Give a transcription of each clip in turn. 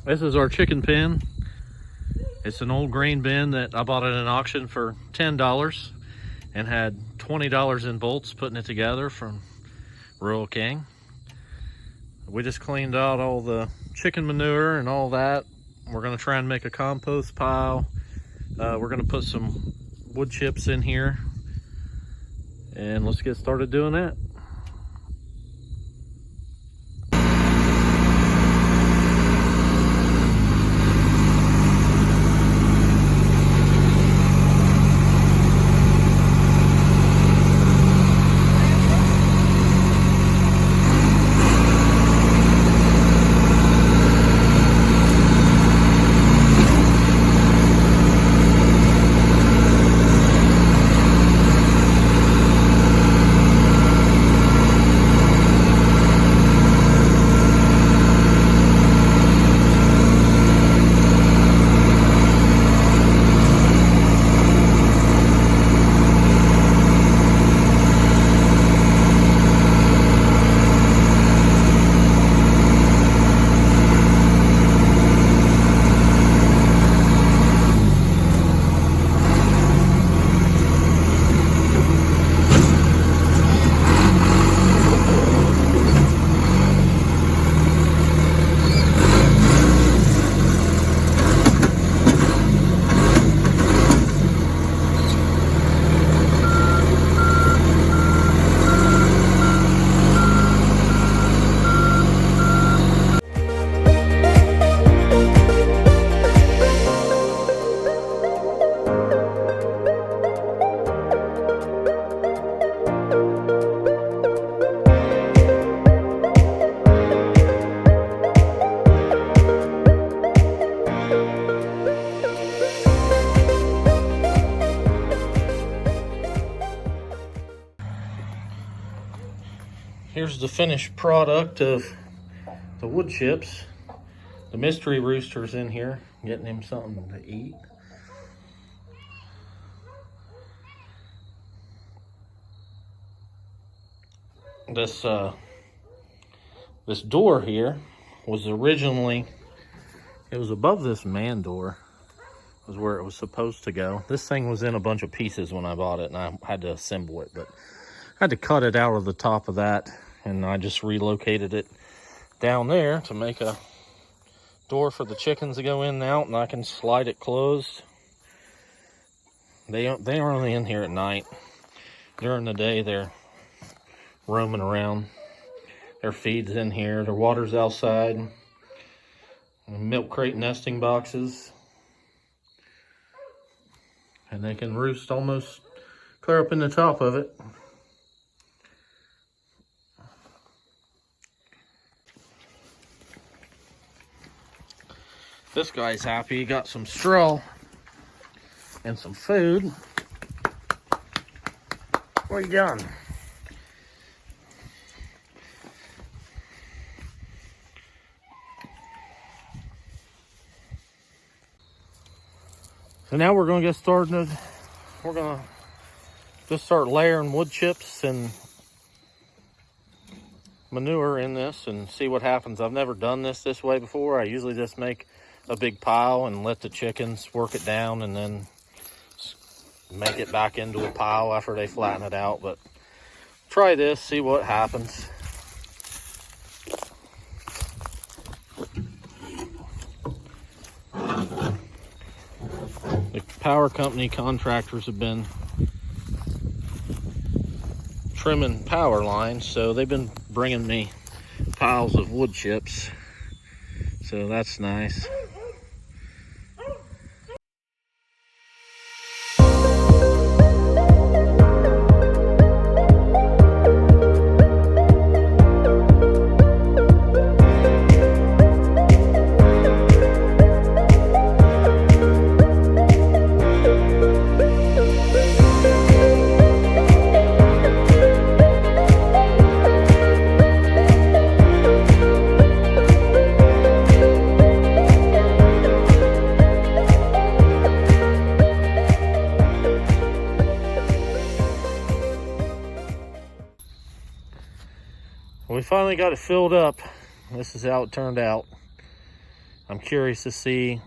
This is our chicken pen. It's an old grain bin that I bought at an auction for $10 and had $20 in bolts putting it together from Rural King. We just cleaned out all the chicken manure and all that. We're gonna try and make a compost pile. We're gonna put some wood chips in here, and let's get started doing that. Here's the finished product of the wood chips. The mystery rooster's in here, getting him something to eat. This door here was originally, it was above this man door, was where it was supposed to go. This thing was in a bunch of pieces when I bought it, and I had to assemble it, but I had to cut it out of the top of that, and I just relocated it down there to make a door for the chickens to go in and out, and I can slide it closed. They are only in here at night. During the day, they're roaming around. Their feed's in here, their water's outside. Milk crate nesting boxes. And they can roost almost clear up in the top of it. This guy's happy. He got some straw and some food. What are you doing? So now we're going to get started. We're going to just start layering wood chips and manure in this and see what happens. I've never done this way before. I usually just make a big pile and let the chickens work it down and then make it back into a pile after they flatten it out. But try this, see what happens. The power company contractors have been trimming power lines, so they've been bringing me piles of wood chips, so that's nice. We finally got it filled up. This is how it turned out. I'm curious to see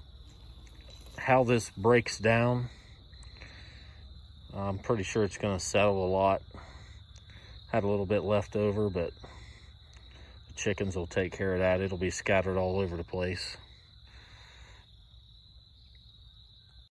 how this breaks down. I'm pretty sure it's going to settle a lot. Had a little bit left over, but the chickens will take care of that. It'll be scattered all over the place.